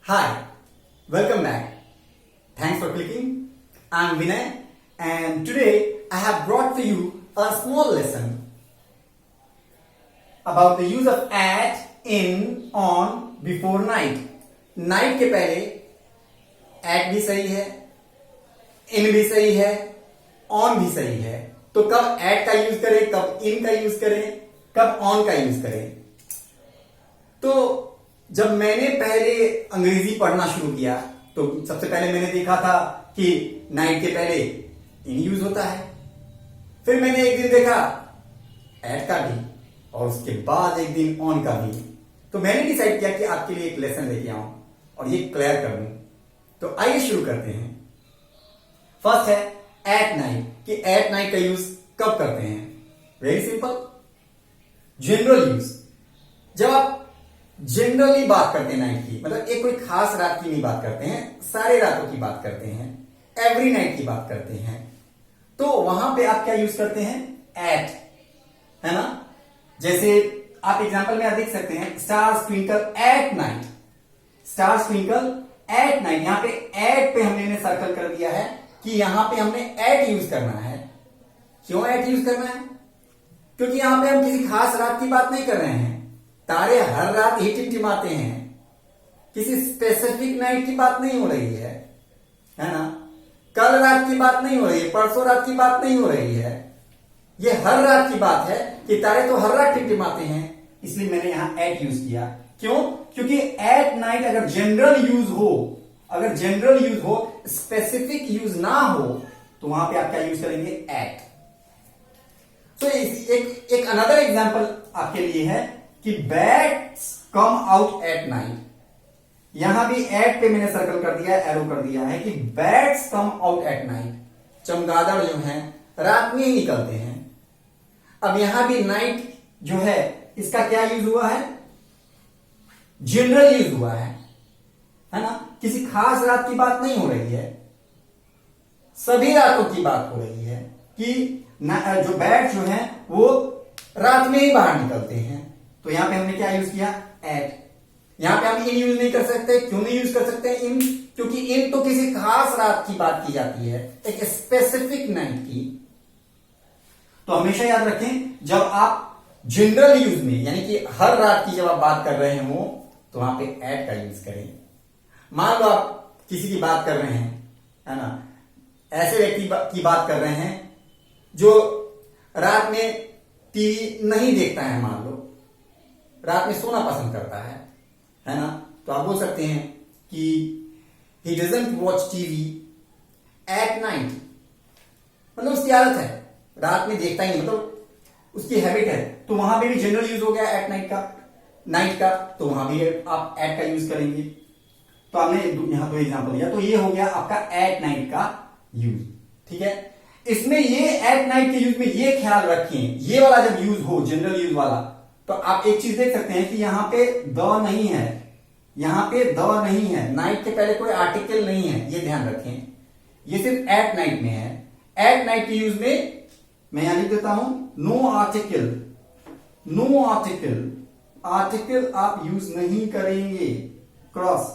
Hi, welcome back. Thanks for clicking. I'm Vinay, and today I have brought for you a small lesson about the use of at, in, on, before night. Night के पहले at भी सही है, in भी सही है, on भी सही है. तो कब at का यूज करें, कब in का यूज करें, कब on का यूज करें. तो जब मैंने पहले अंग्रेजी पढ़ना शुरू किया तो सबसे पहले मैंने देखा था कि नाइट के पहले इन यूज होता है. फिर मैंने एक दिन देखा एट का भी और उसके बाद एक दिन ऑन का भी. तो मैंने डिसाइड किया कि आपके लिए एक लेसन लेके आऊं और ये क्लियर कर दूं. तो आइए शुरू करते हैं. फर्स्ट है एट नाइट. कि एट नाइट का यूज कब करते हैं. Very simple, general use. जब आप जनरली बात करते हैं नाइट की, मतलब एक कोई खास रात की नहीं बात करते हैं, सारे रातों की बात करते हैं, एवरी नाइट की बात करते हैं, तो वहां पे आप क्या यूज करते हैं. एट, है ना. जैसे आप एग्जांपल में आप देख सकते हैं stars twinkle at night. Stars twinkle at night. यहां पे एट पे हमने सर्कल कर दिया है कि यहां पे हमने एट यूज करना है. क्यों एट यूज करना है. क्योंकि यहां पे हम किसी खास रात की बात नहीं कर रहे हैं. तारे हर रात ही टिमटिमाते हैं. किसी स्पेसिफिक नाइट की बात नहीं हो रही है ना. कल रात की बात नहीं हो रही है, परसों रात की बात नहीं हो रही है. ये हर रात की बात है कि तारे तो हर रात टिमटिमाते हैं. इसलिए मैंने यहां एट यूज किया. क्यों. क्योंकि एट नाइट अगर जनरल यूज हो, अगर जनरल यूज हो, स्पेसिफिक यूज ना हो, तो वहां पे आप क्या यूज करेंगे. एट. तो एक अनदर एग्जांपल आपके लिए है कि bats come out at night. यहां भी एट पे मैंने सर्कल कर दिया है, एरो कर दिया है कि bats come out at night. चमगादड़ जो हैं रात में ही निकलते हैं. अब यहां भी नाइट जो है इसका क्या यूज हुआ है. जनरल यूज हुआ है ना. किसी खास रात की बात नहीं हो रही है, सभी रातों की बात हो रही है कि जो बैट जो है वो रात में ही बाहर निकलते हैं. तो यहां पे हमने क्या यूज किया. एट. यहां पे हम इन यूज नहीं कर सकते. क्यों नहीं यूज कर सकते इन. क्योंकि इन तो किसी खास रात की बात की जाती है, एक स्पेसिफिक नाइट की. तो हमेशा याद रखें जब आप जनरल यूज में यानी कि हर रात की जब आप बात कर रहे हो तो वहां पे एट का यूज करें. मान लो आप किसी की बात कर रहे हैं, है ना. ऐसे व्यक्ति की बात कर रहे हैं जो रात में टीवी नहीं देखता है, मान लो रात में सोना पसंद करता है ना. तो आप बोल सकते हैं कि he doesn't watch TV at night. मतलब उसकी आदत है, रात में देखता ही नहीं, मतलब उसकी हैबिट है. तो वहां पे भी जनरल यूज हो गया एट नाइट का, नाइट का. तो वहां भी आप एट का यूज करेंगे. तो आपने यहां तो एग्जांपल दिया. तो ये हो गया आपका एट नाइट का यूज. ठीक है. इसमें ये एट नाइट के यूज में ये ख्याल रखें, ये वाला जब यूज हो जनरल यूज वाला, तो आप एक चीज देख सकते हैं कि यहां पे द नहीं है. यहां पे द नहीं है. नाइट के पहले कोई आर्टिकल नहीं है, ये ध्यान रखें. ये सिर्फ एट नाइट में है. एट नाइट के यूज में मैं यहां लिख देता हूं no article. No article. Article आप यूज नहीं करेंगे. Cross.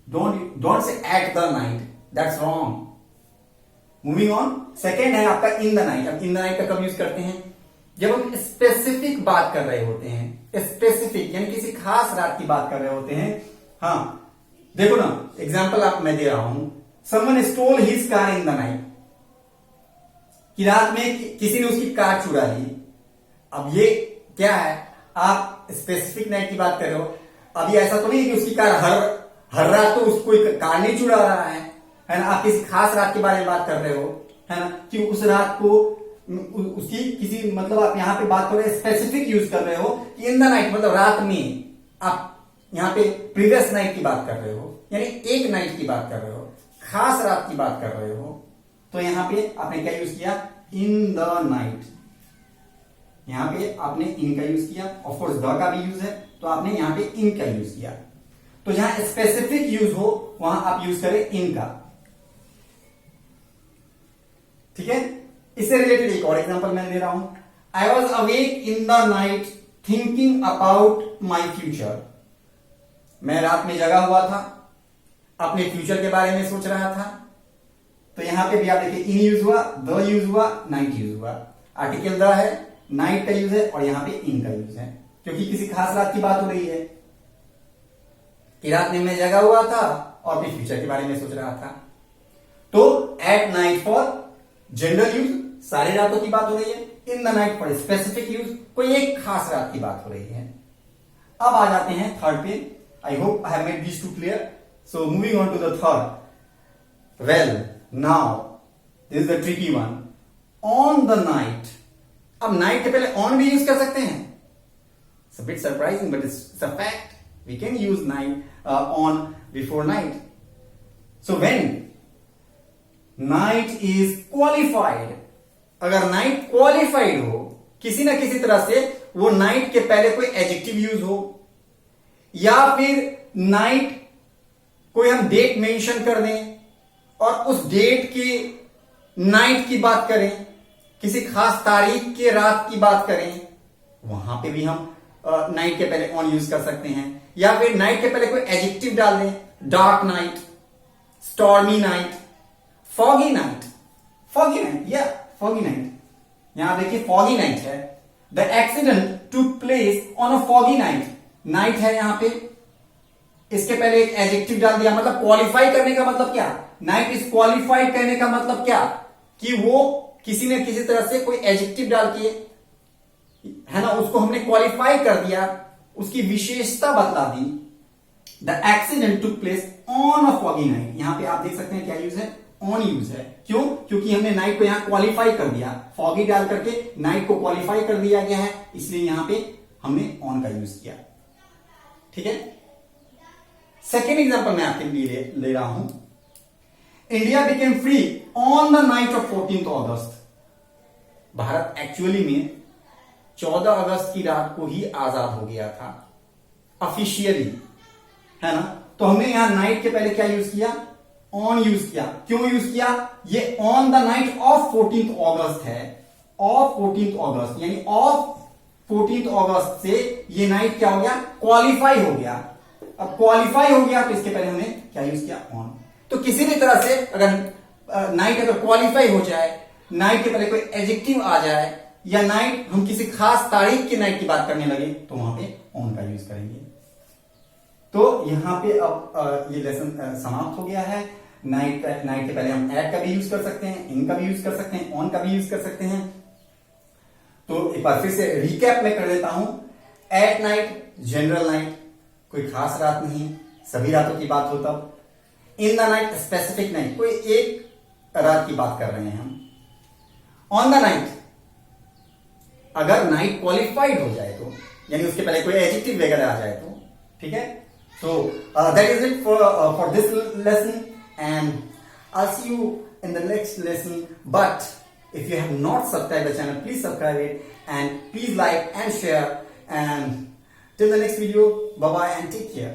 Don't say at the night, that's wrong. Moving on. Second है आपका इन द नाइट. अब इन द नाइट का कब यूज करते हैं. जब हम स्पेसिफिक बात कर रहे होते हैं. स्पेसिफिक यानी किसी खास रात की बात कर रहे होते हैं. हाँ देखो ना, एग्जांपल आप मैं दे रहा हूं. Someone stole his car in the night. कि रात में किसी ने उसकी कार चुरा ली. अब ये क्या है, आप स्पेसिफिक नाइट की बात कर रहे हो. अभी ऐसा तो नहीं है कि उसकी कार हर रात तो उसको कार नहीं चुरा रहा है ना. आप किसी खास रात के बारे में बात कर रहे हो, है ना, कि उस रात को उसकी किसी, मतलब आप यहां पे बात कर रहे हो, स्पेसिफिक यूज कर रहे हो कि इन द नाइट, मतलब रात में. आप यहां पे प्रीवियस नाइट की बात कर रहे हो, यानी एक नाइट की बात कर रहे हो, खास रात की बात कर रहे हो. तो यहां पे आपने क्या यूज किया. इन द नाइट. यहां पे आपने इन का यूज किया. ऑफकोर्स द का भी यूज है, तो आपने यहां पे इन का यूज किया. तो जहां स्पेसिफिक यूज हो वहां आप यूज करें इन का. ठीक है. इससे रिलेटेड एक और एग्जांपल मैं दे रहा हूं. I was awake in the night thinking about my future. मैं रात में जगा हुआ था, अपने फ्यूचर के बारे में सोच रहा था। तो यहां पे भी आप देखिए इन यूज हुआ, द यूज हुआ, नाइट यूज हुआ। आर्टिकल द है, नाइट का यूज है और यहां पे इन का यूज है, क्योंकि किसी खास रात की बात हो रही है कि रात में मैं जगा हुआ था और अपने फ्यूचर के बारे में सोच रहा था। तो at night for general use, सारी रातों की बात हो रही है। इन the night for specific use, कोई एक खास रात की बात हो रही है। अब आ जाते हैं थर्ड पे। I hope I have made this too clear. So moving on to the third. Well now this is the tricky one, on the night. अब नाइट के पहले ऑन भी यूज कर सकते हैं। It's a bit surprising but it's a fact. We can use night on before night. So when night is qualified, अगर night qualified हो किसी ना किसी तरह से, वो नाइट के पहले कोई एडजेक्टिव यूज हो या फिर नाइट कोई हम डेट मेंशन कर दें और उस डेट के नाइट की बात करें, किसी खास तारीख के रात की बात करें, वहां पे भी हम नाइट के पहले ऑन यूज कर सकते हैं। या फिर नाइट के पहले कोई एडजेक्टिव डाल दें, dark night, stormy night, foggy night, foggy night या फॉगी नाइट। यहां देखिए फॉगी नाइट है। The accident took place on a foggy night, night है यहां पे, इसके पहले एक एडजेक्टिव डाल दिया। मतलब क्वालिफाई करने का मतलब क्या, नाइट इज क्वालिफाइड कहने का मतलब क्या, कि वो किसी न किसी तरह से कोई एडजेक्टिव डाल के, है ना, उसको हमने क्वालिफाई कर दिया, उसकी विशेषता बतला दी। The accident took place on a foggy night, यहां पे आप देख सकते हैं क्या यूज है, ऑन यूज है। क्यों? क्योंकि हमने नाइट को यहां क्वालिफाई कर दिया, फॉगी डाल करके नाइट को क्वालिफाई कर दिया गया है, इसलिए यहां पे हमने ऑन का यूज किया। ठीक है। सेकेंड एग्जांपल मैं आपके लिए ले रहा हूं। India became free on the night of 14th August. Bharat actually में 14 अगस्त की रात को ही आजाद हो गया था ऑफिशियली, है ना। तो हमने यहां नाइट के पहले क्या यूज किया, ऑन यूज किया। क्यों यूज किया, ये on the night of 14th अगस्त है, ऑफ 14th अगस्त, यानी ऑफ 14th अगस्त से ये नाइट क्या हो गया, क्वालिफाई हो गया। अब क्वालिफाई हो गया तो इसके पहले हमने क्या यूज किया, ऑन। तो किसी भी तरह से अगर नाइट अगर क्वालिफाई हो जाए, नाइट के पहले कोई एडजेक्टिव आ जाए, या नाइट हम किसी खास तारीख की नाइट की बात करने लगे, तो वहां पे ऑन का यूज करेंगे। तो यहां पे अब ये लेसन समाप्त हो गया है। नाइट के पहले हम एट का भी यूज कर सकते हैं, इन का भी यूज कर सकते हैं, ऑन का भी यूज कर सकते हैं। तो एक बार फिर से रिकैप में कर देता हूं। एट नाइट जनरल नाइट, कोई खास रात नहीं, सभी रातों की बात हो तब। इन द नाइट स्पेसिफिक नाइट, कोई एक रात की बात कर रहे हैं हम। ऑन द नाइट, अगर नाइट क्वालिफाइड हो जाए तो, यानी उसके पहले कोई एडजेक्टिव वगैरह आ जाए तो, ठीक है। So that is it for this lesson, and I'll see you in the next lesson. But if you have not subscribed the channel, please subscribe it and please like and share. And till the next video, bye bye and take care.